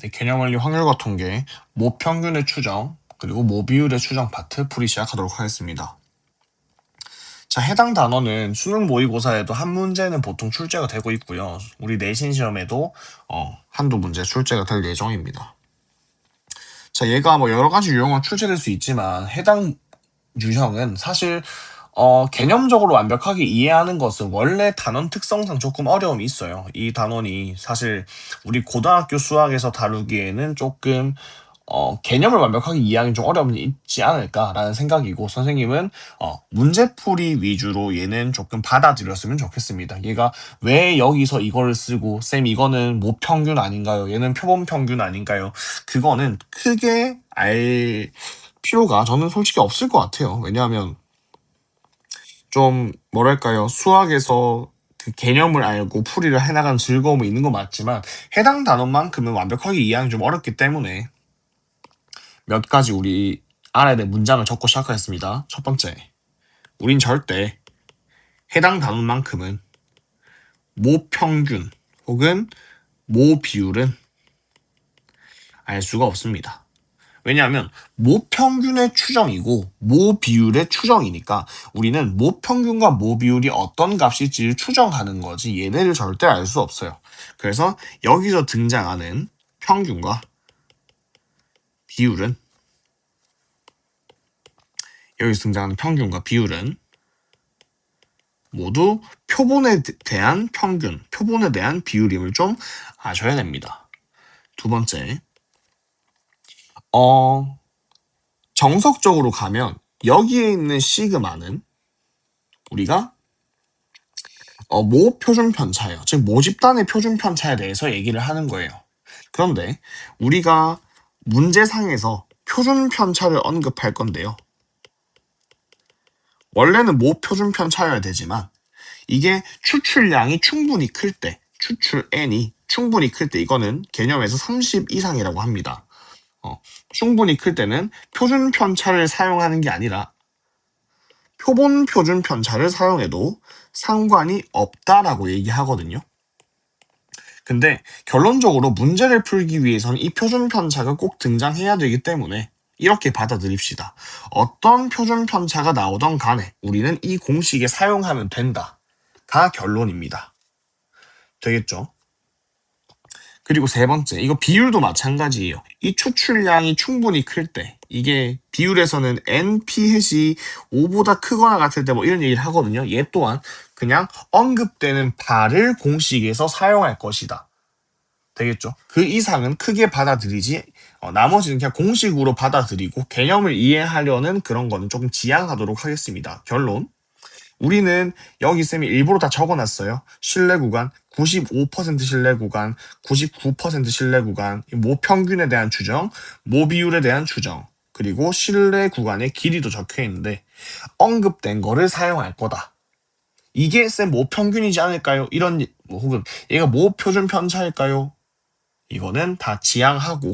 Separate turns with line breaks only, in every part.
이제 개념원리 확률과 통계, 모평균의 추정, 그리고 모비율의 추정 파트 풀이 시작하도록 하겠습니다. 자, 해당 단원은 수능 모의고사에도 한 문제는 보통 출제가 되고 있고요. 우리 내신 시험에도 한두 문제 출제가 될 예정입니다. 자, 얘가 뭐 여러 가지 유형으로 출제될 수 있지만 해당 유형은 사실 개념적으로 완벽하게 이해하는 것은 원래 단원 특성상 조금 어려움이 있어요. 이 단원이 사실 우리 고등학교 수학에서 다루기에는 조금 개념을 완벽하게 이해하기 좀 어려움이 있지 않을까라는 생각이고, 선생님은 문제풀이 위주로 얘는 조금 받아들였으면 좋겠습니다. 얘가 왜 여기서 이거를 쓰고, 쌤 이거는 모평균 아닌가요? 얘는 표본평균 아닌가요? 그거는 크게 알 필요가 저는 솔직히 없을 것 같아요. 왜냐하면 좀 뭐랄까요, 수학에서 그 개념을 알고 풀이를 해나가는 즐거움이 있는 건 맞지만 해당 단원만큼은 완벽하게 이해하기 좀 어렵기 때문에 몇 가지 우리 알아야 될 문장을 적고 시작하겠습니다. 첫 번째, 우린 절대 해당 단원만큼은 모평균 혹은 모비율은 알 수가 없습니다. 왜냐하면 모평균의 추정이고 모비율의 추정이니까 우리는 모평균과 모비율이 어떤 값일지를 추정하는 거지 얘네를 절대 알 수 없어요. 그래서 여기서 등장하는 평균과 비율은 모두 표본에 대한 평균, 표본에 대한 비율임을 좀 아셔야 됩니다. 두 번째, 정석적으로 가면 여기에 있는 시그마는 우리가 모표준 편차예요. 즉 모집단의 표준 편차에 대해서 얘기를 하는 거예요. 그런데 우리가 문제상에서 표준 편차를 언급할 건데요. 원래는 모표준 편차여야 되지만 이게 추출량이 충분히 클 때, 추출 N이 충분히 클 때, 이거는 개념에서 30 이상이라고 합니다. 충분히 클 때는 표준 편차를 사용하는 게 아니라 표본 표준 편차를 사용해도 상관이 없다라고 얘기하거든요. 근데 결론적으로 문제를 풀기 위해서는 이 표준 편차가 꼭 등장해야 되기 때문에 이렇게 받아들입시다. 어떤 표준 편차가 나오던 간에 우리는 이 공식에 사용하면 된다가 결론입니다. 되겠죠? 그리고 세 번째, 이거 비율도 마찬가지예요. 이 추출량이 충분히 클 때, 이게 비율에서는 NP-이 5보다 크거나 같을 때 뭐 이런 얘기를 하거든요. 얘 또한 그냥 언급되는 바를 공식에서 사용할 것이다. 되겠죠? 그 이상은 크게 받아들이지, 나머지는 그냥 공식으로 받아들이고 개념을 이해하려는 그런 거는 조금 지양하도록 하겠습니다. 결론. 우리는 여기 쌤이 일부러 다 적어놨어요. 신뢰 구간, 95% 신뢰 구간, 99% 신뢰 구간, 모평균에 대한 추정, 모비율에 대한 추정, 그리고 신뢰 구간의 길이도 적혀 있는데 언급된 거를 사용할 거다. 이게 쌤 모평균이지 않을까요? 이런 혹은 얘가 모표준 편차일까요? 이거는 다 지양하고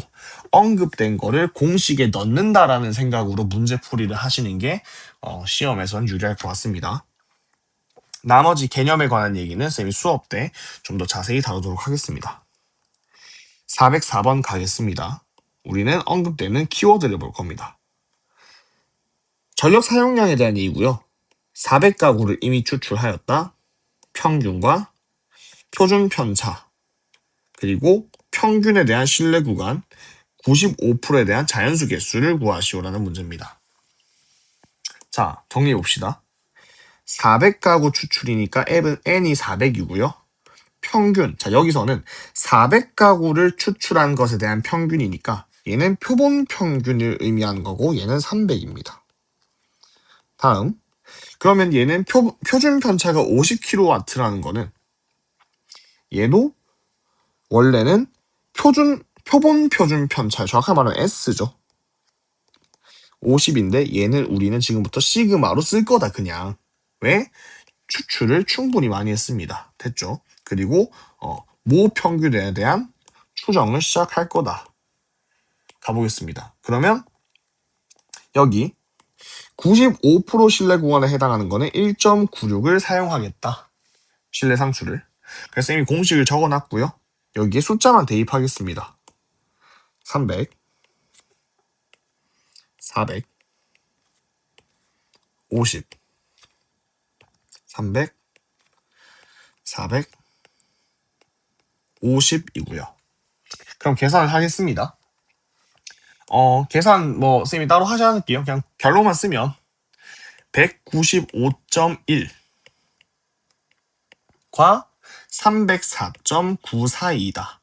언급된 거를 공식에 넣는다라는 생각으로 문제풀이를 하시는 게 시험에선 유리할 것 같습니다. 나머지 개념에 관한 얘기는 쌤이 수업 때 좀 더 자세히 다루도록 하겠습니다. 404번 가겠습니다. 우리는 언급되는 키워드를 볼 겁니다. 전력 사용량에 대한 얘기고요. 400가구를 이미 추출하였다. 평균과 표준 편차, 그리고 평균에 대한 신뢰 구간, 95%에 대한 자연수 개수를 구하시오라는 문제입니다. 자, 정리해 봅시다. 400가구 추출이니까 N이 400이고요. 평균, 자 여기서는 400가구를 추출한 것에 대한 평균이니까 얘는 표본 평균을 의미하는 거고 얘는 300입니다. 다음, 그러면 얘는 표준 편차가 50kW라는 거는 얘도 원래는 표본 표준 편차, 정확하게 말하면 S죠. 50인데 얘는 우리는 지금부터 시그마로 쓸 거다 그냥. 왜? 추출을 충분히 많이 했습니다. 됐죠? 그리고 모평균에 대한 추정을 시작할 거다. 가보겠습니다. 그러면 여기 95% 신뢰 구간에 해당하는 거는 1.96을 사용하겠다. 신뢰 상수를. 그래서 이미 공식을 적어놨고요. 여기에 숫자만 대입하겠습니다. 300, 400, 50, 300, 400, 50이고요. 그럼 계산을 하겠습니다. 계산 뭐 쌤이 따로 하지 않을게요. 그냥 결론만 쓰면 195.1과 304.942다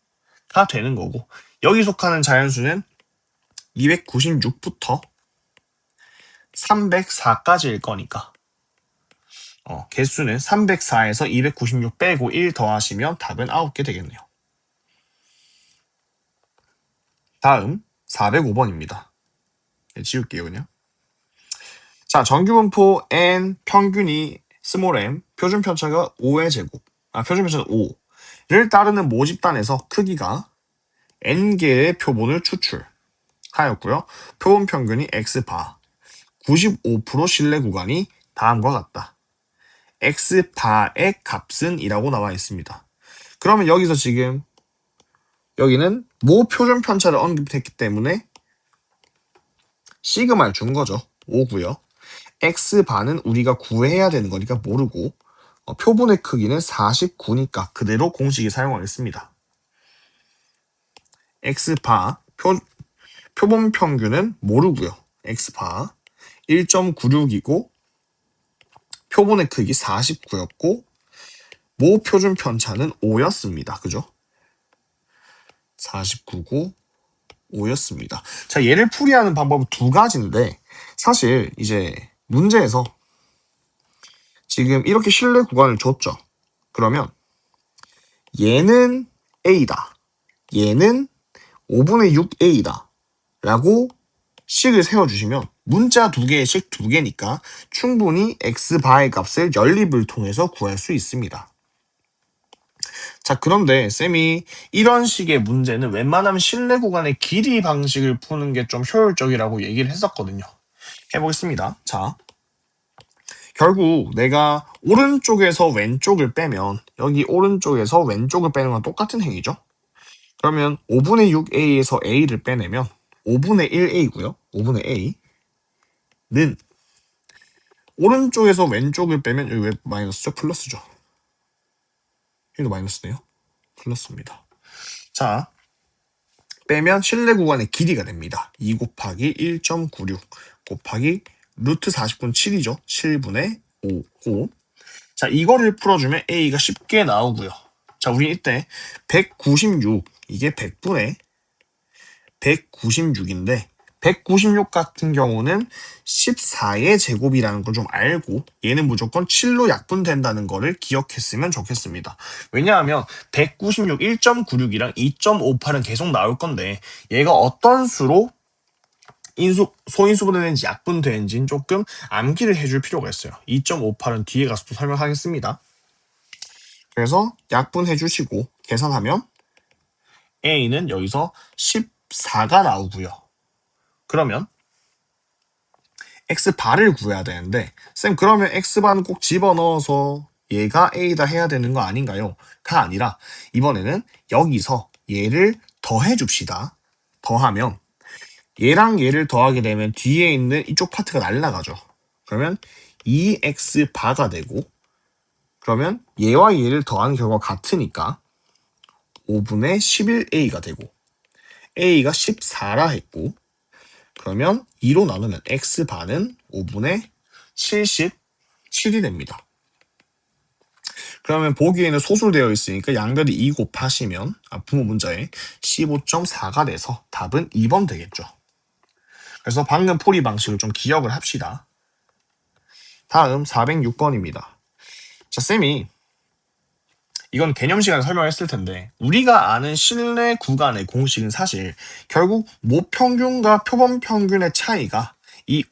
가 되는 거고, 여기 속하는 자연수는 296부터 304까지일 거니까 개수는 304에서 296 빼고 1 더하시면 답은 9개 되겠네요. 다음 405번입니다. 지울게요 그냥. 자, 정규분포 n 평균이 스몰 m, 표준 편차가 5의 제곱, 표준 편차는 5를 따르는 모집단에서 크기가 n개의 표본을 추출하였고요. 표본 평균이 x바, 95% 신뢰 구간이 다음과 같다. x바의 값은 이라고 나와 있습니다. 그러면 여기서 지금 여기는 모 표준 편차를 언급했기 때문에 시그마를 준 거죠. 5고요. x바는 우리가 구해야 되는 거니까 모르고 표본의 크기는 49니까 그대로 공식이 사용하겠습니다. x바 표본 평균은 모르고요. x바 1.96이고 표본의 크기 49였고 모 표준 편차는 5였습니다. 그죠? 49고 5였습니다. 자, 얘를 풀이하는 방법은 두 가지인데 사실 이제 문제에서 지금 이렇게 신뢰 구간을 줬죠. 그러면 얘는 A다. 얘는 5분의 6A다. 라고 식을 세워주시면 문자 두 개씩 두 개니까 충분히 x바의 값을 연립을 통해서 구할 수 있습니다. 자, 그런데 쌤이 이런 식의 문제는 웬만하면 신뢰 구간의 길이 방식을 푸는 게 좀 효율적이라고 얘기를 했었거든요. 해보겠습니다. 자, 결국 내가 오른쪽에서 왼쪽을 빼면 여기 오른쪽에서 왼쪽을 빼는 건 똑같은 행위죠. 그러면 5분의 6a에서 a를 빼내면 5분의 1a고요. 5분의 a는 오른쪽에서 왼쪽을 빼면 여기 왜 마이너스죠? 플러스죠. 여기도 마이너스네요. 플러스입니다. 자, 빼면 신뢰 구간의 길이가 됩니다. 2 곱하기 1.96 곱하기 루트 40분 7이죠. 7분의 5고 자, 이거를 풀어주면 a가 쉽게 나오고요. 자, 우리 이때 196 이게 100분의 196인데 196 같은 경우는 14의 제곱이라는 걸 좀 알고 얘는 무조건 7로 약분된다는 거를 기억했으면 좋겠습니다. 왜냐하면 196 1.96이랑 2.58은 계속 나올 건데 얘가 어떤 수로 소인수분해되는지 약분되는지는 조금 암기를 해줄 필요가 있어요. 2.58은 뒤에 가서 또 설명하겠습니다. 그래서 약분해 주시고 계산하면 a는 여기서 14가 나오고요. 그러면 x바를 구해야 되는데 쌤 그러면 x바는 꼭 집어넣어서 얘가 a다 해야 되는 거 아닌가요? 가 아니라 이번에는 여기서 얘를 더해 줍시다. 더하면 얘랑 얘를 더하게 되면 뒤에 있는 이쪽 파트가 날라가죠. 그러면 2x바가 되고 그러면 얘와 얘를 더하는 결과가 같으니까 5분의 11a가 되고 a가 14라 했고 그러면 2로 나누면 x반은 5분의 77이 됩니다. 그러면 보기에는 소수되어 있으니까 양변이 2 곱하시면 부모 문자에 15.4가 돼서 답은 2번 되겠죠. 그래서 방금 풀이 방식을 좀 기억을 합시다. 다음 406번입니다. 자, 쌤이 이건 개념 시간에 설명했을 텐데 우리가 아는 신뢰 구간의 공식은 사실 결국 모평균과 표본평균의 차이가 이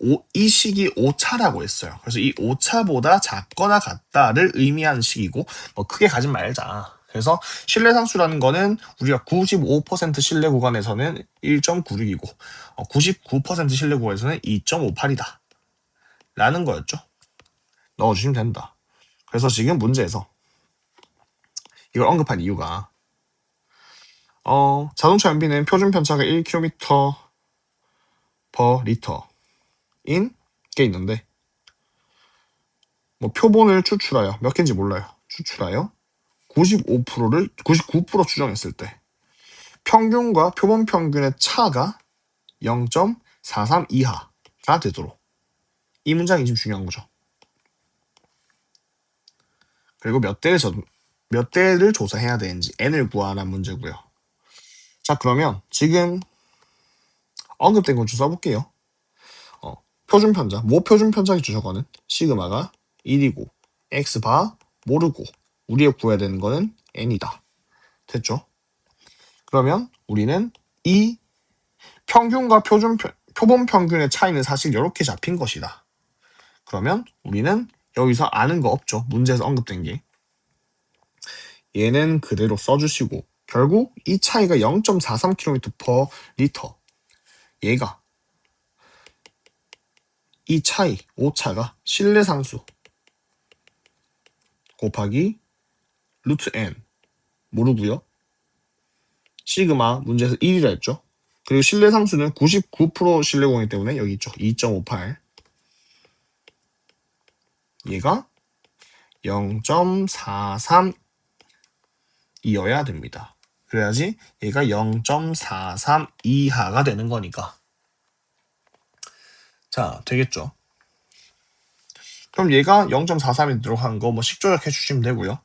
식이 오차라고 했어요. 그래서 이 오차보다 작거나 같다를 의미하는 식이고 뭐 크게 가진 말자. 그래서 신뢰상수라는 거는 우리가 95% 신뢰 구간에서는 1.96이고 99% 신뢰 구간에서는 2.58이다. 라는 거였죠. 넣어주시면 된다. 그래서 지금 문제에서 이걸 언급한 이유가 자동차 연비는 표준 편차가 1km per L인 게 있는데, 뭐 표본을 추출하여, 몇 개인지 몰라요. 추출하여 99% 추정했을 때 평균과 표본 평균의 차가 0.43 이하가 되도록. 이 문장이 지금 중요한 거죠. 그리고 몇 대를 조사해야 되는지 n을 구하라는 문제고요. 자, 그러면 지금 언급된 건 좀 써볼게요. 표준 편자, 모 표준 편자 기준조건은 시그마가 1이고 x바 모르고 우리가 구해야 되는 거는 n이다. 됐죠? 그러면 우리는 이 평균과 표본 평균의 차이는 사실 이렇게 잡힌 것이다. 그러면 우리는 여기서 아는 거 없죠. 문제에서 언급된 게. 얘는 그대로 써주시고 결국 이 차이가 0.43km per 리터. 얘가 이 차이, 오차가 실내 상수 곱하기 루트 n 모르고요. 시그마 문제에서 1이라 했죠. 그리고 실내 상수는 99% 실내 공이기 때문에 여기 있죠. 2.58. 얘가 0.43이어야 됩니다. 그래야지 얘가 0.43 이하가 되는 거니까. 자, 되겠죠. 그럼 얘가 0.43이 들어간 거 뭐 식조작해 주시면 되고요.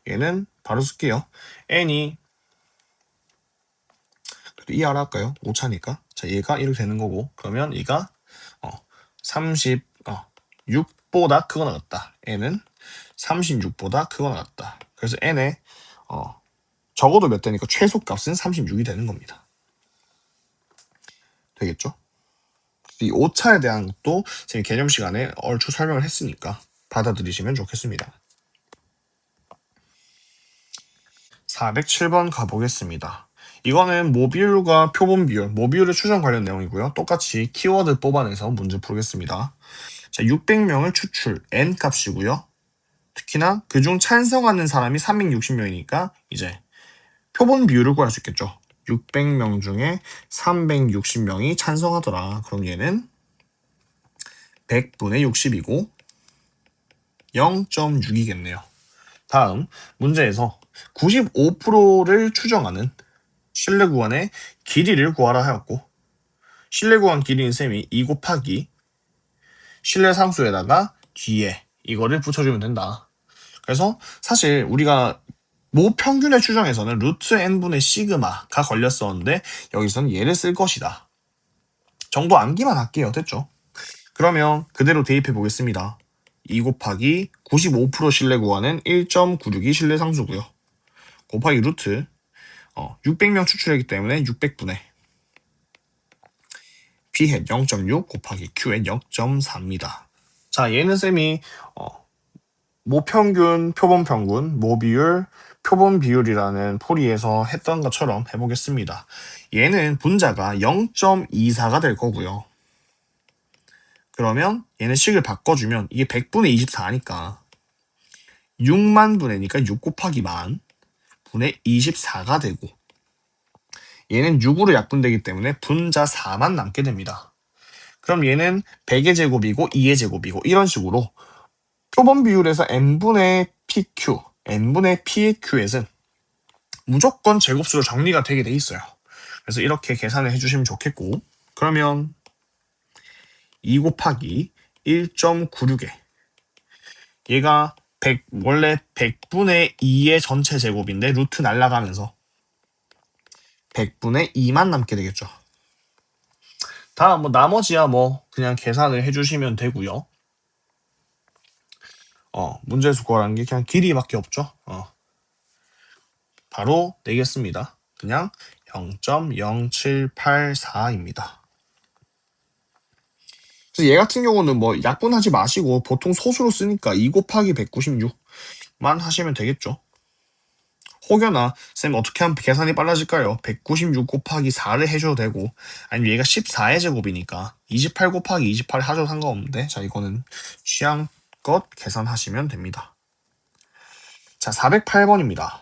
얘는 바로 쓸게요. n이 이 하나 할까요? 오차니까. 자, 얘가 이렇게 되는 거고, 그러면 얘가 36보다 크거나 같다. n은 36보다 크거나 같다. 그래서 n의 적어도 몇 대니까 최소값은 36이 되는 겁니다. 되겠죠? 이 오차에 대한 것도 지금 개념 시간에 얼추 설명을 했으니까 받아들이시면 좋겠습니다. 407번 가보겠습니다. 이거는 모비율과 표본 비율, 모비율의 추정 관련 내용이고요. 똑같이 키워드 뽑아내서 문제 풀겠습니다. 자, 600명을 추출, n 값이고요. 특히나 그중 찬성하는 사람이 360명이니까 이제 표본 비율을 구할 수 있겠죠. 600명 중에 360명이 찬성하더라. 그럼 얘는 100분의 60이고 0.6이겠네요. 다음 문제에서 95%를 추정하는 실내 구간의 길이를 구하라 하였고, 실내 구간 길이인 셈이 2 곱하기 실내 상수에다가 뒤에 이거를 붙여주면 된다. 그래서 사실 우리가 모 평균의 추정에서는 루트 n분의 시그마가 걸렸었는데 여기서는 얘를 쓸 것이다 정도 암기만 할게요. 됐죠? 그러면 그대로 대입해 보겠습니다. 2 곱하기 95% 실내 구간은 1.96이 실내 상수고요. 곱하기 루트 600명 추출했기 때문에 600분의 P햇 0.6 곱하기 Q햇 0.4입니다. 자, 얘는 쌤이 모평균, 표본평균, 모비율, 표본 비율이라는 포리에서 했던 것처럼 해보겠습니다. 얘는 분자가 0.24가 될 거고요. 그러면 얘는 식을 바꿔주면 이게 100분의 24니까 6만 분의니까 6 곱하기 만 분의 24가 되고, 얘는 6으로 약분되기 때문에 분자 4만 남게 됩니다. 그럼 얘는 100의 제곱이고 2의 제곱이고 이런 식으로 표본 비율에서 n분의 pq, n분의 p의 q에는 무조건 제곱수로 정리가 되게 돼 있어요. 그래서 이렇게 계산을 해주시면 좋겠고, 그러면 2 곱하기 1.96에 얘가 100, 원래 100분의 2의 전체 제곱인데 루트 날라가면서 100분의 2만 남게 되겠죠. 다음 뭐 나머지야 뭐 그냥 계산을 해주시면 되고요. 문제에서 구하라는 게 그냥 길이밖에 없죠. 바로 내겠습니다. 그냥 0.0784입니다. 그래서 얘 같은 경우는 뭐 약분하지 마시고 보통 소수로 쓰니까 2 곱하기 196만 하시면 되겠죠. 혹여나 쌤 어떻게 하면 계산이 빨라질까요? 196 곱하기 4를 해줘도 되고, 아니면 얘가 14의 제곱이니까 28 곱하기 28 하셔도 상관없는데, 자, 이거는 취향껏 계산하시면 됩니다. 자, 408번입니다.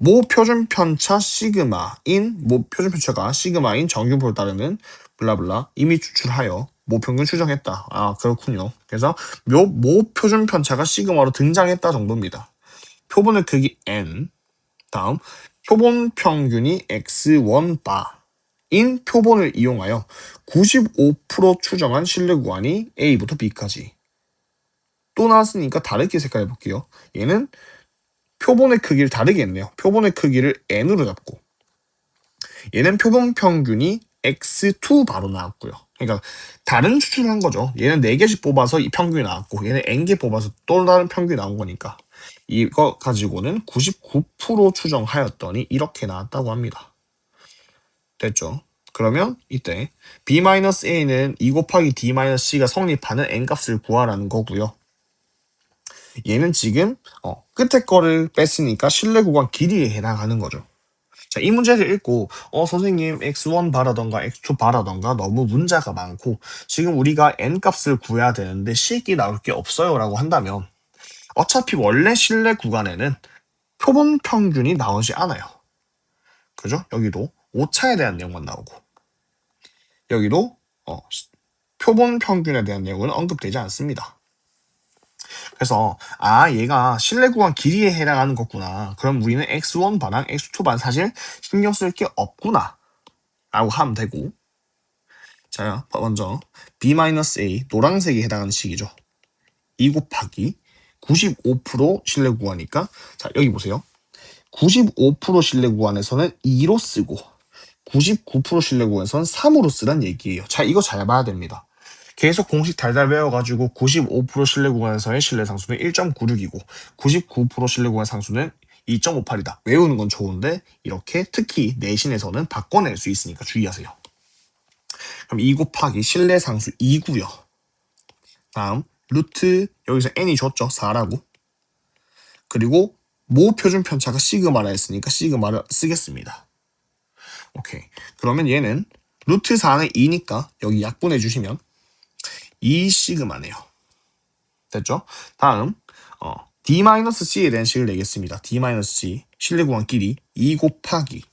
모 표준 편차 시그마인 모 표준 편차가 시그마인 정규분포를 따르는 블라블라 이미 추출하여 모 평균 추정했다. 아 그렇군요. 그래서 모 표준 편차가 시그마로 등장했다 정도입니다. 표본의 크기 n. 다음 표본 평균이 x1 바인 표본을 이용하여 95% 추정한 신뢰 구간이 A부터 B까지. 또 나왔으니까 다르게 색깔해 볼게요. 얘는 표본의 크기를 다르게 했네요. 표본의 크기를 n으로 잡고 얘는 표본 평균이 x2 바로 나왔고요. 그러니까 다른 추출을 한 거죠. 얘는 4개씩 뽑아서 이 평균이 나왔고 얘는 n개 뽑아서 또 다른 평균이 나온 거니까 이거 가지고는 99% 추정하였더니 이렇게 나왔다고 합니다. 됐죠? 그러면 이때 b-a는 2 곱하기 d-c가 성립하는 n값을 구하라는 거고요. 얘는 지금 끝에 거를 뺐으니까 신뢰 구간 길이에 해당하는 거죠. 자, 이 문제를 읽고 선생님 x1 바라던가 x2 바라던가 너무 문자가 많고 지금 우리가 n값을 구해야 되는데 식이 나올 게 없어요 라고 한다면 어차피 원래 신뢰 구간에는 표본 평균이 나오지 않아요. 그죠? 여기도 오차에 대한 내용만 나오고 여기도 표본 평균에 대한 내용은 언급되지 않습니다. 그래서 얘가 신뢰 구간 길이에 해당하는 거구나. 그럼 우리는 x1 반랑 x2 반 사실 신경 쓸 게 없구나 라고 하면 되고 자 먼저 b-a 노란색이 해당하는 식이죠. 2 곱하기 95% 신뢰 구간이니까 자 여기 보세요. 95% 신뢰 구간에서는 2로 쓰고 99% 신뢰 구간에서는 3으로 쓰란 얘기예요. 자 이거 잘 봐야 됩니다. 계속 공식 달달 외워가지고 95% 신뢰 구간에서의 신뢰 상수는 1.96이고 99% 신뢰 구간 상수는 2.58이다. 외우는 건 좋은데 이렇게 특히 내신에서는 바꿔낼 수 있으니까 주의하세요. 그럼 2 곱하기 신뢰 상수 2고요. 다음 루트 여기서 n이 줬죠. 4라고. 그리고 모 표준 편차가 시그마라 했으니까 시그마를 쓰겠습니다. 오케이. 그러면 얘는 루트 4는 2니까 여기 약분해 주시면 2 시그마네요. 됐죠? 다음 D-C에 대한 식을 내겠습니다. D-C 신뢰 구간 길이 2 곱하기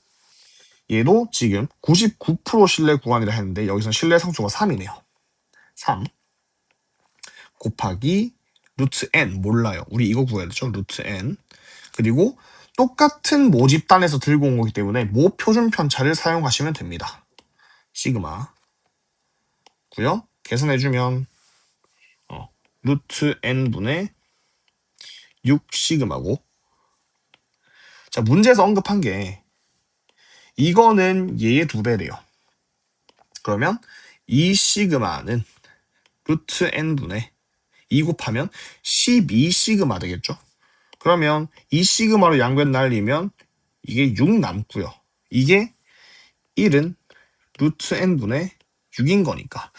얘도 지금 99% 신뢰 구간이라 했는데 여기서 신뢰 상수가 3이네요. 3 곱하기 루트 n 몰라요. 우리 이거 구해야 되죠. 루트 n 그리고 똑같은 모집단에서 들고 온 거기 때문에 모 표준 편차를 사용하시면 됩니다. 시그마 고요. 계산해주면 루트 n분의 6 시그마고 자 문제에서 언급한 게 이거는 얘의 2배래요. 그러면 이 시그마는 루트 n분의 2 곱하면 12 시그마 되겠죠. 그러면 이 시그마로 양변 날리면 이게 6 남고요. 이게 1은 루트 n분의 6인 거니까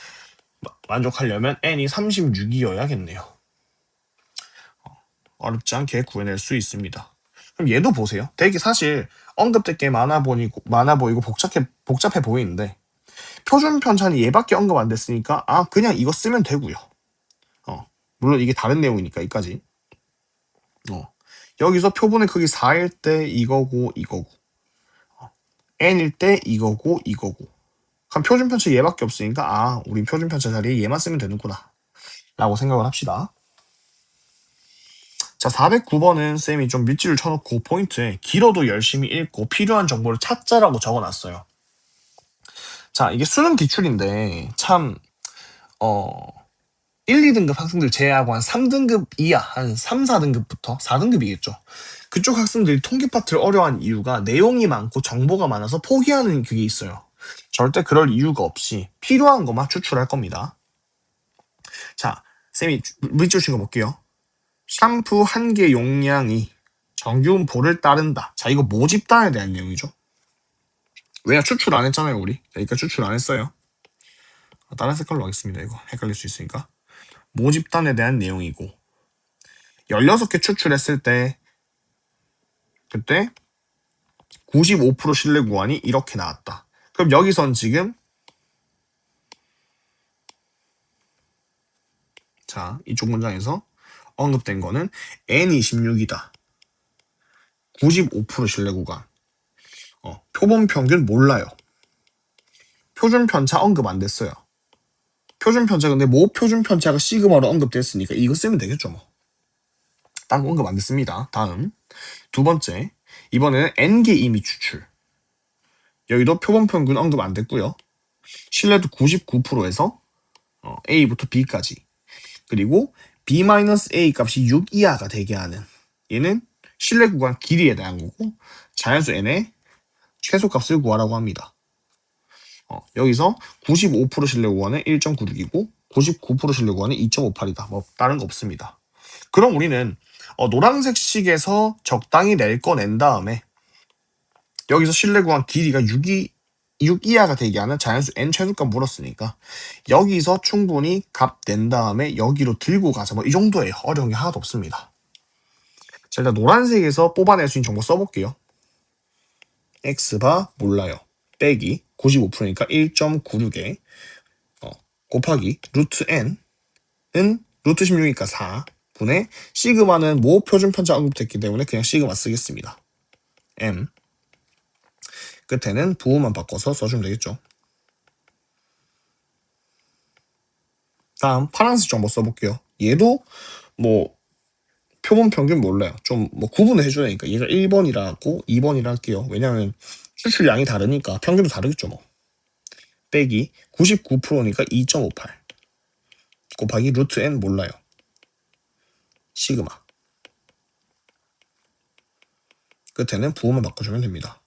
만족하려면 n이 36이어야겠네요. 어렵지 않게 구해낼 수 있습니다. 그럼 얘도 보세요. 되게 사실 언급될 게 많아 보이고 복잡해 보이는데 표준 편차는 얘밖에 언급 안 됐으니까 그냥 이거 쓰면 되고요. 물론 이게 다른 내용이니까 이까지. 여기서 표본의 크기 4일 때 이거고 n일 때 이거고 그럼 표준 편차 얘밖에 없으니까 우린 표준 편차 자리에 얘만 쓰면 되는구나 라고 생각을 합시다. 자 409번은 쌤이 좀 밑줄을 쳐놓고 포인트에 길어도 열심히 읽고 필요한 정보를 찾자라고 적어놨어요. 자 이게 수능 기출인데 참 1, 2등급 학생들 제외하고 한 3등급 이하, 한 3, 4등급부터 4등급이겠죠. 그쪽 학생들이 통계 파트를 어려워하는 이유가 내용이 많고 정보가 많아서 포기하는 그게 있어요. 절대 그럴 이유가 없이 필요한 것만 추출할 겁니다. 자, 쌤이 밑줄 친 거 볼게요. 샴푸 한 개 용량이 정규분포를 따른다. 자, 이거 모집단에 대한 내용이죠. 왜냐 추출 안 했잖아요, 우리. 그러니까 추출 안 했어요. 다른 색깔로 하겠습니다. 이거 헷갈릴 수 있으니까. 모집단에 대한 내용이고 16개 추출했을 때 그때 95% 신뢰 구간이 이렇게 나왔다. 그럼 여기선 지금 자 이쪽 문장에서 언급된 거는 N26이다. 95% 신뢰 구간. 표본 평균 몰라요. 표준 편차 언급 안 됐어요. 표준 편차 근데 뭐 표준 편차가 시그마로 언급됐으니까 이거 쓰면 되겠죠 뭐. 딴 거 언급 안 됐습니다. 다음 두 번째 이번에는 n개 이미 추출. 여기도 표본 평균 언급 안 됐고요. 신뢰도 99%에서 A부터 B까지. 그리고 B-A 값이 6 이하가 되게 하는 얘는 신뢰 구간 길이에 대한 거고 자연수 n의 최소값을 구하라고 합니다. 여기서 95% 신뢰 구간은 1.96이고 99% 신뢰 구간은 2.58이다. 뭐 다른 거 없습니다. 그럼 우리는 노란색 식에서 적당히 낼 거 낸 다음에 여기서 신뢰 구간 길이가 6 이하가 되게 하는 자연수 n 최소값 물었으니까 여기서 충분히 값 낸 다음에 여기로 들고 가자. 뭐 이 정도예요. 어려운 게 하나도 없습니다. 자, 일단 노란색에서 뽑아낼 수 있는 정보 써볼게요. x바 몰라요. 빼기 95%니까 1.96에 곱하기 루트 n은 루트 16이니까 4 분의 시그마는 모 표준 편차 언급됐기 때문에 그냥 시그마 쓰겠습니다. m 끝에는 부호만 바꿔서 써주면 되겠죠. 다음 파란색 정보 써볼게요. 얘도 뭐 표본 평균 몰라요. 좀 뭐 구분을 해줘야 되니까 얘가 1번이라고 2번이라 할게요. 왜냐면 추출량이 다르니까 평균도 다르겠죠 뭐. 빼기 99%니까 2.58 곱하기 루트 n 몰라요. 시그마 끝에는 부호만 바꿔주면 됩니다.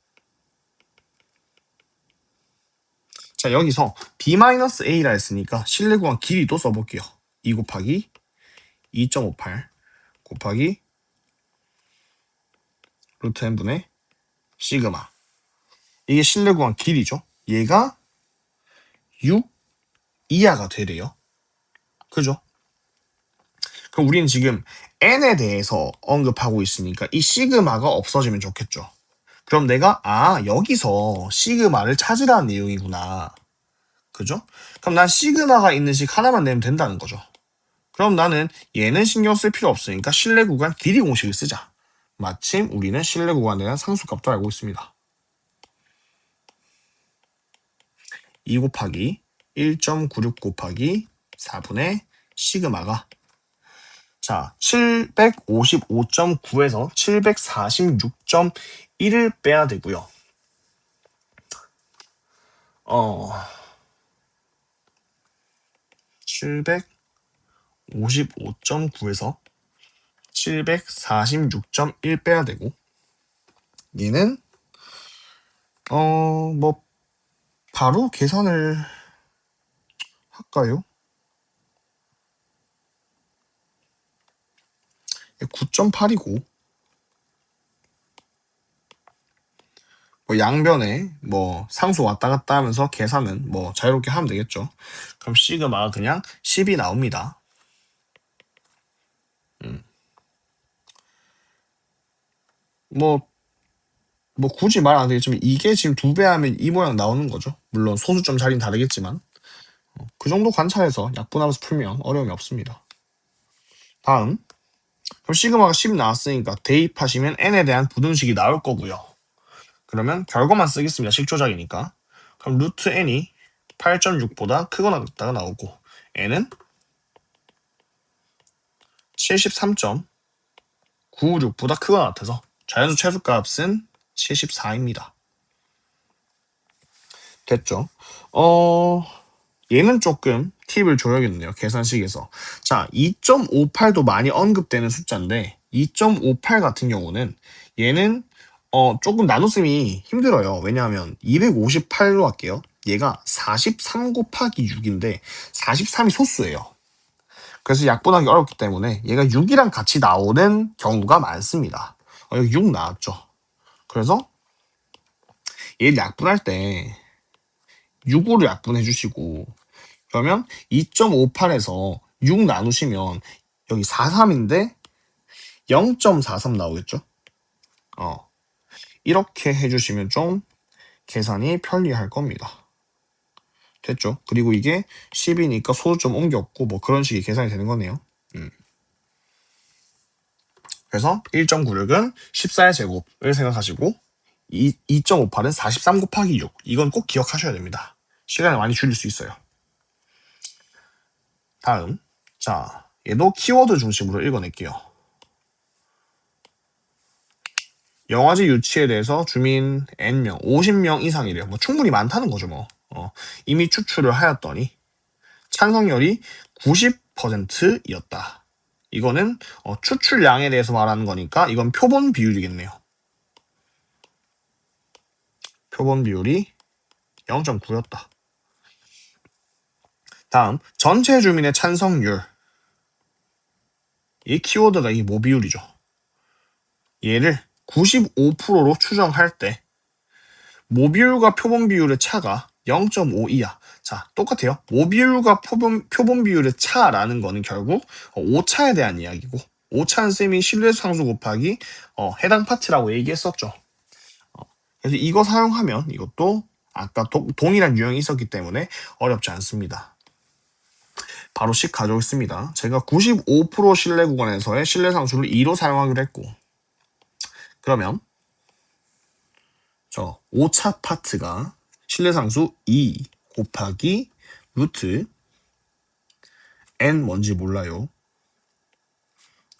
자 여기서 B-A라 했으니까 신뢰 구간 길이도 써볼게요. 2 곱하기 2.58 곱하기 루트 n분의 시그마 이게 신뢰 구간 길이죠. 얘가 6 이하가 되래요. 그죠? 그럼 우리는 지금 n에 대해서 언급하고 있으니까 이 시그마가 없어지면 좋겠죠. 그럼 내가 여기서 시그마를 찾으라는 내용이구나. 그죠? 그럼 난 시그마가 있는 식 하나만 내면 된다는 거죠. 그럼 나는 얘는 신경 쓸 필요 없으니까 신뢰 구간 길이 공식을 쓰자. 마침 우리는 신뢰 구간에 대한 상수값도 알고 있습니다. 2 곱하기 1.96 곱하기 4분의 시그마가 자 755.9에서 746.1을 빼야 되고요. 755.9에서 746.1 빼야 되고 얘는 뭐 바로 계산을 할까요? 9.8이고 뭐 양변에 뭐 상수 왔다 갔다 하면서 계산은 뭐 자유롭게 하면 되겠죠. 그럼 시그마가 그냥 10이 나옵니다. 뭐 굳이 말 안 되겠지만 이게 지금 2배 하면 이 모양 나오는 거죠. 물론 소수점 자리는 다르겠지만 그 정도 관찰해서 약분하면서 풀면 어려움이 없습니다. 다음 그럼 시그마가 10 나왔으니까 대입하시면 n에 대한 부등식이 나올 거고요. 그러면 결과만 쓰겠습니다. 식조작이니까. 그럼 루트 n이 8.6보다 크거나 같다가 나오고 n은 73.96보다 크거나 같아서 자연수 최소값은 74입니다. 됐죠? 얘는 조금 팁을 줘야겠네요. 계산식에서. 자, 2.58도 많이 언급되는 숫자인데 2.58 같은 경우는 얘는 조금 나눗셈이 힘들어요. 왜냐하면 258로 할게요. 얘가 43 곱하기 6인데 43이 소수예요. 그래서 약분하기 어렵기 때문에 얘가 6이랑 같이 나오는 경우가 많습니다. 여기 6 나왔죠. 그래서 얘를 약분할 때 6으로 약분해 주시고 그러면 2.58에서 6 나누시면 여기 43인데 0.43 나오겠죠? 이렇게 해주시면 좀 계산이 편리할 겁니다. 됐죠? 그리고 이게 10이니까 소수점 옮겼고 뭐 그런 식의 계산이 되는 거네요. 그래서 1.96은 14의 제곱을 생각하시고 2.58은 43 곱하기 6. 이건 꼭 기억하셔야 됩니다. 시간을 많이 줄일 수 있어요. 다음, 자, 얘도 키워드 중심으로 읽어낼게요. 영화제 유치에 대해서 주민 N명, 50명 이상이래요. 뭐 충분히 많다는 거죠, 뭐. 이미 추출을 하였더니 찬성률이 90%였다. 이거는 추출량에 대해서 말하는 거니까 이건 표본 비율이겠네요. 표본 비율이 0.9였다. 다음, 전체 주민의 찬성률. 이 키워드가 이 뭐 비율이죠. 얘를 95%로 추정할 때 모비율과 표본 비율의 차가 0.5 이하. 자, 똑같아요. 모비율과 표본 비율의 차라는 거는 결국 오차에 대한 이야기고, 오차는 쌤이 신뢰상수 곱하기 해당 파트라고 얘기했었죠. 그래서 이거 사용하면 이것도 아까 동일한 유형이 있었기 때문에 어렵지 않습니다. 바로 식 가져오겠습니다. 제가 95% 신뢰 구간에서의 신뢰상수를 2로 사용하기로 했고, 그러면 저 5차 파트가 신뢰상수 2 곱하기 루트 n 뭔지 몰라요.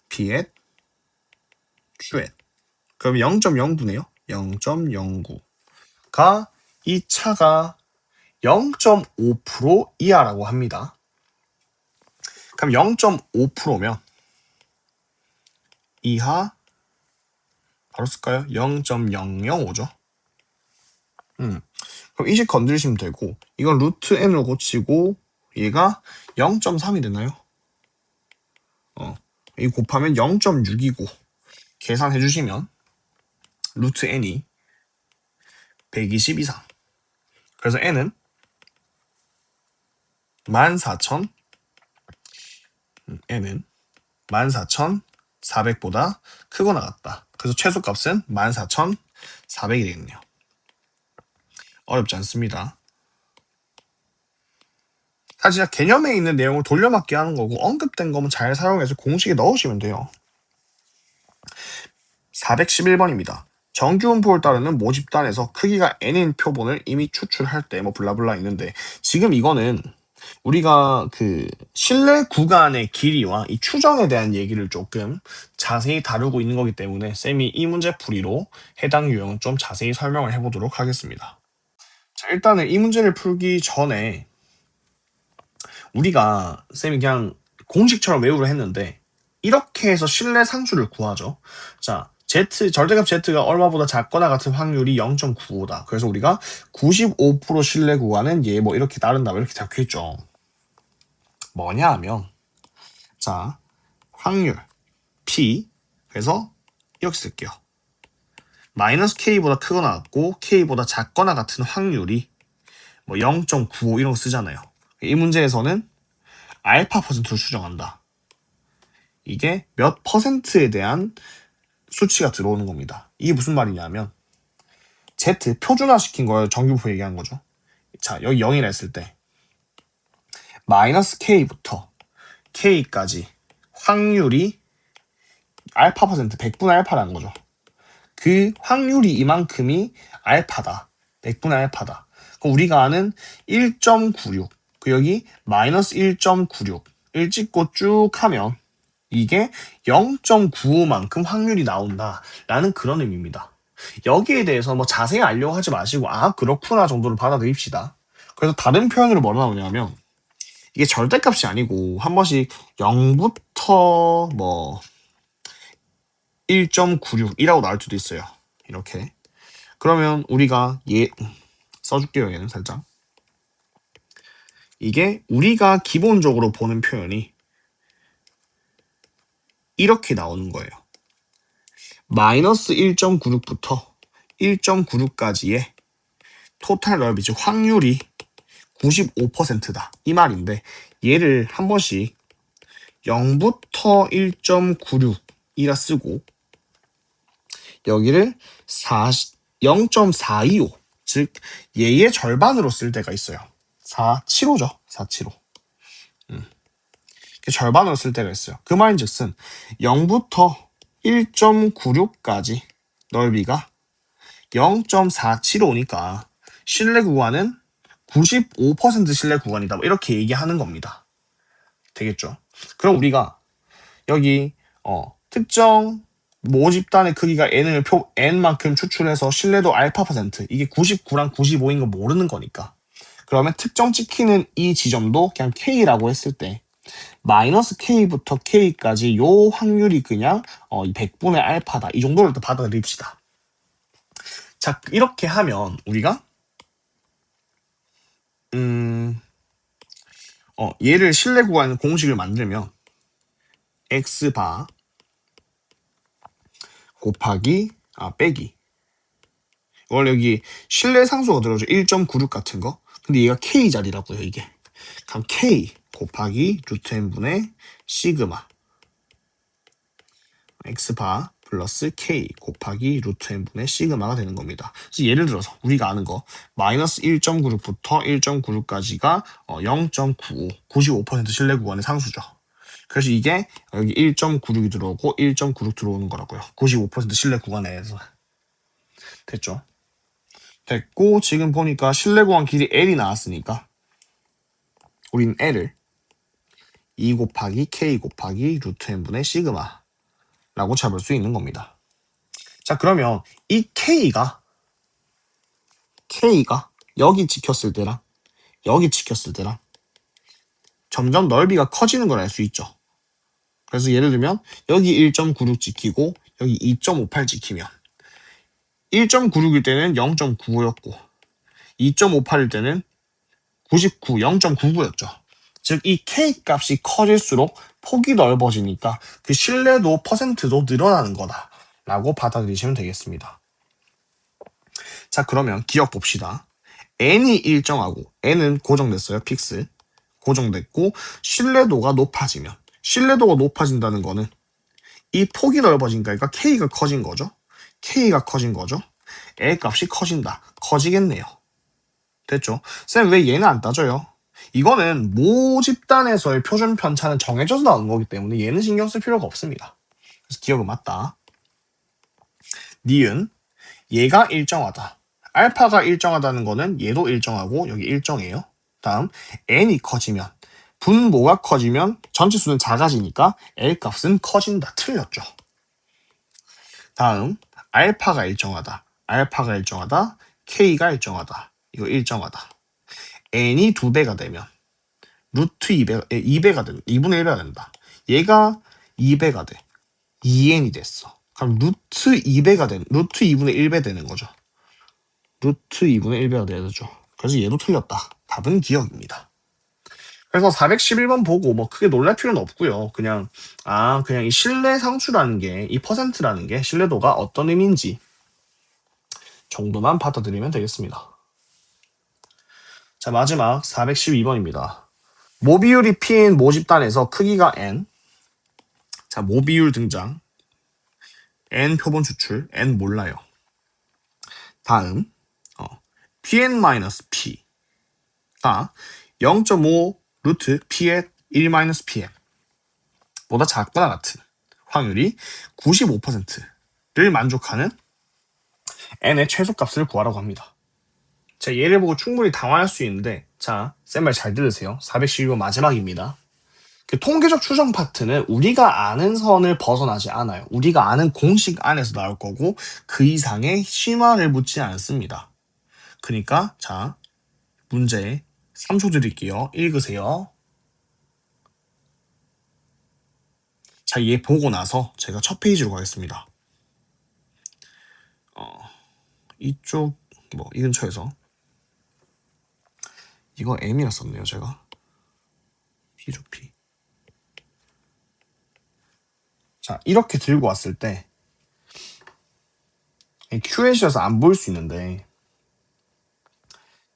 p의 q의 그럼 0.09네요. 0.09가 이 차가 0.5% 이하라고 합니다. 그럼 0.5%면 이하 바로 쓸까요? 0.005죠. 그럼 이 식 건드리시면 되고 이건 루트 n으로 고치고 얘가 0.3이 되나요? 이 곱하면 0.6이고 계산해 주시면 루트 n이 120 이상. 그래서 n은 14,000 n은 14,400보다 크거나 같다. 그래서 최소값은 14,400이 되겠네요. 어렵지 않습니다. 사실 개념에 있는 내용을 돌려막기 하는 거고 언급된 거면 잘 사용해서 공식에 넣으시면 돼요. 411번입니다. 정규분포를 따르는 모집단에서 크기가 n인 표본을 이미 추출할 때 뭐 블라블라 있는데 지금 이거는 우리가 그 실내 구간의 길이와 이 추정에 대한 얘기를 조금 자세히 다루고 있는 거기 때문에 쌤이 이 문제 풀이로 해당 유형은 좀 자세히 설명을 해보도록 하겠습니다. 자, 일단은 이 문제를 풀기 전에 우리가 쌤이 그냥 공식처럼 외우려 했는데 이렇게 해서 실내 상수를 구하죠. 자, 절대값 Z가 얼마보다 작거나 같은 확률이 0.95다. 그래서 우리가 95% 신뢰 구간은 얘 뭐 이렇게 따른다 이렇게 적혀있죠. 뭐냐 하면 자, 확률 P 그래서 이렇게 쓸게요. 마이너스 K보다 크거나 같고 K보다 작거나 같은 확률이 뭐 0.95 이런 거 쓰잖아요. 이 문제에서는 알파 퍼센트로 추정한다. 이게 몇 퍼센트에 대한 수치가 들어오는 겁니다. 이게 무슨 말이냐면 Z 표준화 시킨 거예요. 정규분포 얘기한 거죠. 자, 여기 0이라 했을 때 마이너스 K부터 K까지 확률이 알파 퍼센트 100분의 알파라는 거죠. 그 확률이 이만큼이 알파다. 100분의 알파다. 그럼 우리가 아는 1.96 그 여기 마이너스 1.96을 찍고 쭉 하면 이게 0.95만큼 확률이 나온다라는 그런 의미입니다. 여기에 대해서 뭐 자세히 알려고 하지 마시고 아 그렇구나 정도를 받아들입시다. 그래서 다른 표현으로 뭐라 나오냐면 이게 절대값이 아니고 한 번씩 0부터 뭐 1.96이라고 나올 수도 있어요. 이렇게. 그러면 우리가 얘 써줄게요. 얘는 살짝. 이게 우리가 기본적으로 보는 표현이 이렇게 나오는 거예요. 마이너스 1.96부터 1.96까지의 토탈 넓이, 즉 확률이 95%다. 이 말인데 얘를 한 번씩 0부터 1.96이라 쓰고 여기를 0.425, 즉 얘의 절반으로 쓸 때가 있어요. 475죠. 475. 절반으로 쓸 때가 있어요. 그 말인즉슨 0부터 1.96까지 넓이가 0.475니까 실내 구간은 95% 실내 구간이다. 뭐 이렇게 얘기하는 겁니다. 되겠죠? 그럼 우리가 여기 특정 모집단의 크기가 n만큼 추출해서 신뢰도 알파 퍼센트, 이게 99랑 95인 거 모르는 거니까, 그러면 특정 찍히는 이 지점도 그냥 k라고 했을 때 마이너스 k부터 k까지 요 확률이 그냥 100분의 알파다, 이 정도를 또 받아들입시다. 자, 이렇게 하면 우리가 얘를 신뢰 구간 공식을 만들면 x바 곱하기 빼기, 원래 여기 신뢰 상수가 들어오죠. 1.96 같은 거. 근데 얘가 k 자리라고요, 이게. 그럼 k 곱하기 루트 n분의 시그마 x바 플러스 k 곱하기 루트 n분의 시그마가 되는 겁니다. 그래서 예를 들어서 우리가 아는 거 마이너스 1.96부터 1.96까지가 0.95, 95% 신뢰 구간의 상수죠. 그래서 이게 여기 1.96이 들어오고 1.96 들어오는 거라고요. 95% 신뢰 구간 내에서. 됐죠? 됐고, 지금 보니까 실내 구간 길이 L이 나왔으니까 우리는 L을 2 곱하기 K 곱하기 루트 n분의 시그마 라고 잡을 수 있는 겁니다. 자, 그러면 이 K가 여기 찍혔을 때랑 여기 찍혔을 때랑 점점 넓이가 커지는 걸 알 수 있죠. 그래서 예를 들면 여기 1.96 찍히고 여기 2.58 찍히면 1.96일 때는 0.95였고 2.58일 때는 99, 0.99였죠. 즉, 이 K 값이 커질수록 폭이 넓어지니까 그 신뢰도 퍼센트도 늘어나는 거다 라고 받아들이시면 되겠습니다. 자, 그러면 기억 봅시다. n이 일정하고 n은 고정됐어요. 픽스. 고정됐고 신뢰도가 높아진다는 거는 이 폭이 넓어진니까 K가 커진 거죠. K가 커진 거죠. L 값이 커지겠네요. 됐죠? 쌤, 왜 얘는 안 따져요? 이거는 모집단에서의 표준 편차는 정해져서 나온 거기 때문에 얘는 신경 쓸 필요가 없습니다. 그래서 기억은 맞다. 니은 얘가 일정하다. 알파가 일정하다는 거는 얘도 일정하고 여기 일정해요. 다음 n이 커지면, 분모가 커지면 전체 수는 작아지니까 L 값은 커진다. 틀렸죠. 다음 알파가 일정하다. K가 일정하다. 이거 일정하다. n이 2배가 되면 루트 2배가 된다. 2분의 1배가 된다. 얘가 2배가 돼. 2n이 됐어. 그럼 루트 2분의 1배 되는 거죠. 루트 2분의 1배가 되죠. 그래서 얘도 틀렸다. 답은 기억입니다. 그래서 411번 보고 뭐 크게 놀랄 필요는 없고요. 그냥 이 신뢰 상수라는 게, 이 퍼센트라는 게 신뢰도가 어떤 의미인지 정도만 받아들이면 되겠습니다. 자, 마지막 412번입니다. 모비율이 P인 모집단에서 크기가 N. 자, 모비율 등장. N 표본 추출. N 몰라요. 다음 Pn-P가 0.5 루트 P의 1-Pn 보다 작거나 같은 확률이 95%를 만족하는 N의 최소값을 구하라고 합니다. 자, 얘를 보고 충분히 당황할 수 있는데, 자, 쌤 말 잘 들으세요. 412번 마지막입니다. 그 통계적 추정 파트는 우리가 아는 선을 벗어나지 않아요. 우리가 아는 공식 안에서 나올 거고 그 이상의 심화를 묻지 않습니다. 그러니까 자, 문제 3초 드릴게요. 읽으세요. 자, 얘 보고 나서 제가 첫 페이지로 가겠습니다. 이쪽 이 근처에서 이거 M이라 썼네요, 제가. P죠, P. 자, 이렇게 들고 왔을 때 Q&C여서 안 보일 수 있는데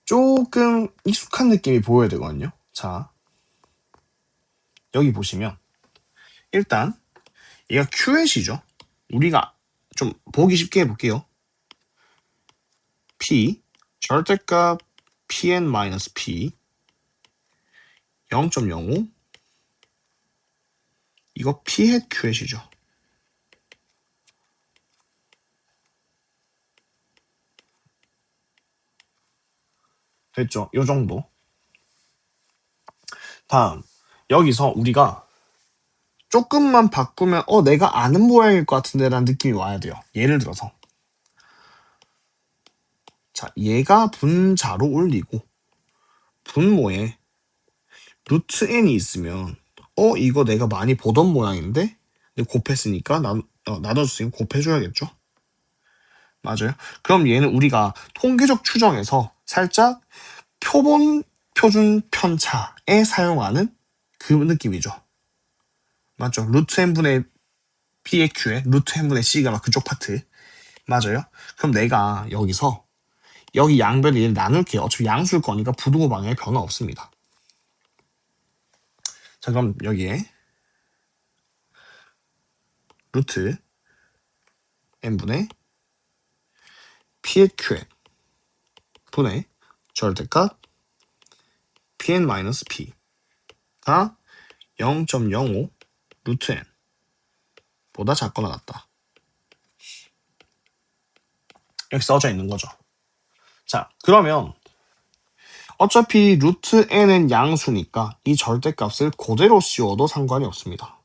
조금 익숙한 느낌이 보여야 되거든요. 자, 여기 보시면 일단 얘가 Q&C죠. 우리가 좀 보기 쉽게 해볼게요. P 절대값 Pn-P 0.05 이거 P hat Qhat이죠. 됐죠? 요 정도. 다음 여기서 우리가 조금만 바꾸면 내가 아는 모양일 것 같은데 라는 느낌이 와야 돼요. 예를 들어서 자, 얘가 분자로 올리고 분모에 루트 n이 있으면 이거 내가 많이 보던 모양인데 근데 곱했으니까 나눠줬으니까 곱해줘야겠죠? 맞아요. 그럼 얘는 우리가 통계적 추정에서 살짝 표본 표준 편차에 사용하는 그 느낌이죠. 맞죠? 루트 n분의 p의 q에 루트 n분의 c가 막 그쪽 파트. 맞아요. 그럼 내가 여기서 여기 양변을 얘를 나눌게요. 어차피 양수일 거니까 부등호 방향에 변화 없습니다. 자, 그럼 여기에 루트 n분의 p의 q에 분의 절대값 pn-p가 0.05 루트 n 보다 작거나 같다. 이렇게 써져 있는 거죠. 자, 그러면 어차피 루트 n은 양수니까 이 절대값을 그대로 씌워도 상관이 없습니다.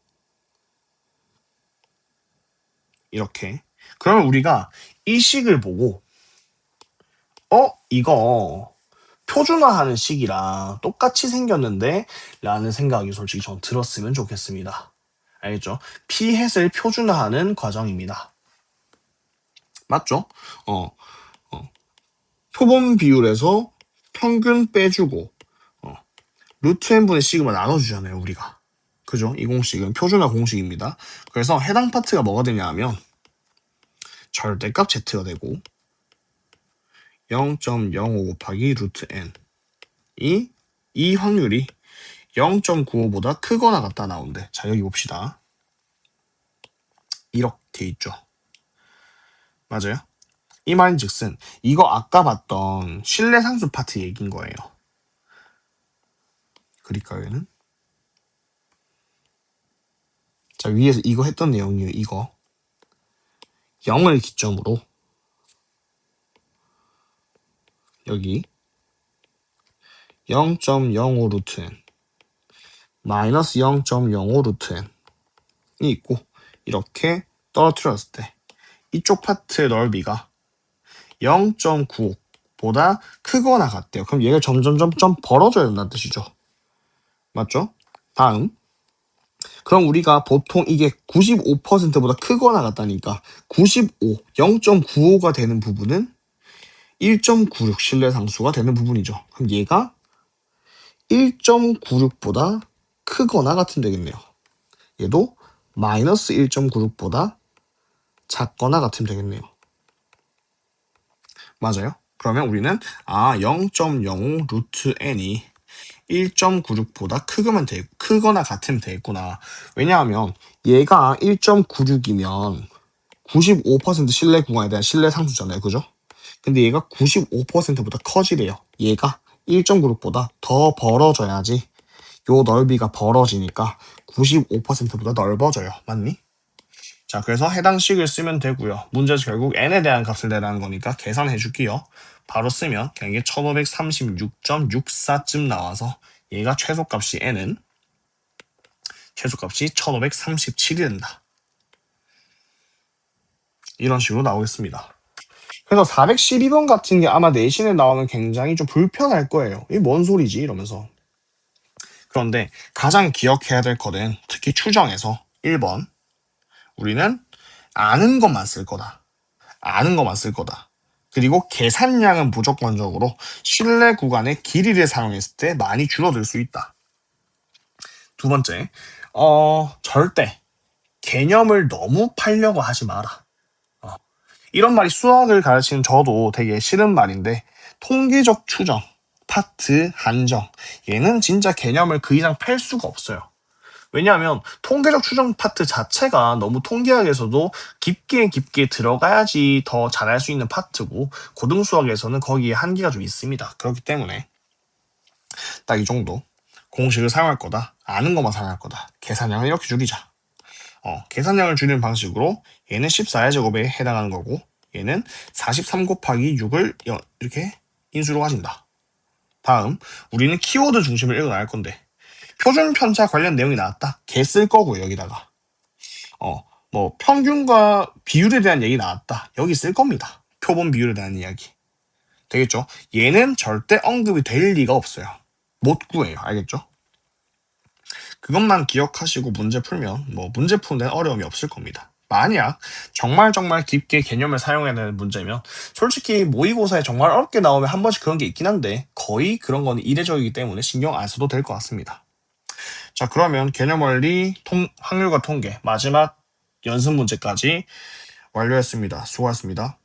이렇게. 그러면 우리가 이 식을 보고 이거 표준화하는 식이랑 똑같이 생겼는데 라는 생각이 솔직히 전 들었으면 좋겠습니다. 알겠죠? 피햇을 표준화하는 과정입니다. 맞죠? 표본 비율에서 평균 빼주고 루트 n분의 시그마 나눠주잖아요, 우리가. 그죠? 이 공식은 표준화 공식입니다. 그래서 해당 파트가 뭐가 되냐 하면 절대값 z가 되고 0.05 곱하기 루트 n 이 확률이 0.95보다 크거나 같다 나오는데 자, 여기 봅시다. 이렇게 있죠. 맞아요? 이 말인즉슨 이거 아까 봤던 신뢰상수 파트 얘기인 거예요. 그릴까요, 얘는? 자, 위에서 이거 했던 내용이에요, 이거. 0을 기점으로 여기 0.05 루트 n 마이너스 0.05 루트 n이 있고 이렇게 떨어뜨렸을 때 이쪽 파트의 넓이가 0.95보다 크거나 같대요. 그럼 얘가 점점 벌어져야 된다는 뜻이죠. 맞죠? 다음 그럼 우리가 보통 이게 95%보다 크거나 같다니까 95, 0.95가 되는 부분은 1.96 신뢰상수가 되는 부분이죠. 그럼 얘가 1.96보다 크거나 같으면 되겠네요. 얘도 마이너스 1.96보다 작거나 같으면 되겠네요. 맞아요? 그러면 우리는 0.05 루트 n이 1.96보다 크거나 같으면 되겠구나. 왜냐하면 얘가 1.96이면 95% 신뢰 구간에 대한 신뢰 상수잖아요. 그죠? 근데 얘가 95%보다 커지래요. 얘가 1.96보다 더 벌어져야지 요 넓이가 벌어지니까 95%보다 넓어져요. 맞니? 자, 그래서 해당 식을 쓰면 되고요. 문제에서 결국 n에 대한 값을 내라는 거니까 계산해 줄게요. 바로 쓰면 그냥 이게 1536.64쯤 나와서 얘가 최소값이 n은 최소값이 1537이 된다. 이런 식으로 나오겠습니다. 그래서 412번 같은 게 아마 내신에 나오면 굉장히 좀 불편할 거예요. 이게 뭔 소리지? 이러면서. 그런데 가장 기억해야 될 거는 특히 추정에서 1번 우리는 아는 것만 쓸 거다. 아는 것만 쓸 거다. 그리고 계산량은 무조건적으로 신뢰 구간의 길이를 사용했을 때 많이 줄어들 수 있다. 두 번째, 절대 개념을 너무 팔려고 하지 마라. 이런 말이 수학을 가르치는 저도 되게 싫은 말인데 통계적 추정, 파트, 한정 얘는 진짜 개념을 그 이상 팔 수가 없어요. 왜냐하면 통계적 추정 파트 자체가 너무 통계학에서도 깊게 들어가야지 더 잘할 수 있는 파트고 고등수학에서는 거기에 한계가 좀 있습니다. 그렇기 때문에 딱 이 정도 공식을 사용할 거다. 아는 것만 사용할 거다. 계산량을 이렇게 줄이자. 계산량을 줄이는 방식으로 얘는 14의 제곱에 해당하는 거고 얘는 43 곱하기 6을 이렇게 인수로 가진다. 다음, 우리는 키워드 중심을 읽어나갈 건데, 표준 편차 관련 내용이 나왔다. 개 쓸 거고요, 여기다가. 뭐 평균과 비율에 대한 얘기 나왔다. 여기 쓸 겁니다. 표본 비율에 대한 이야기. 되겠죠? 얘는 절대 언급이 될 리가 없어요. 못 구해요. 알겠죠? 그것만 기억하시고 문제 풀면 뭐 문제 푸는 데는 어려움이 없을 겁니다. 만약 정말 깊게 개념을 사용해야 되는 문제면 솔직히 모의고사에 정말 어렵게 나오면 한 번씩 그런 게 있긴 한데 거의 그런 건 이례적이기 때문에 신경 안 써도 될 것 같습니다. 자, 그러면 개념 원리, 확률과 통계 마지막 연습 문제까지 완료했습니다. 수고하셨습니다.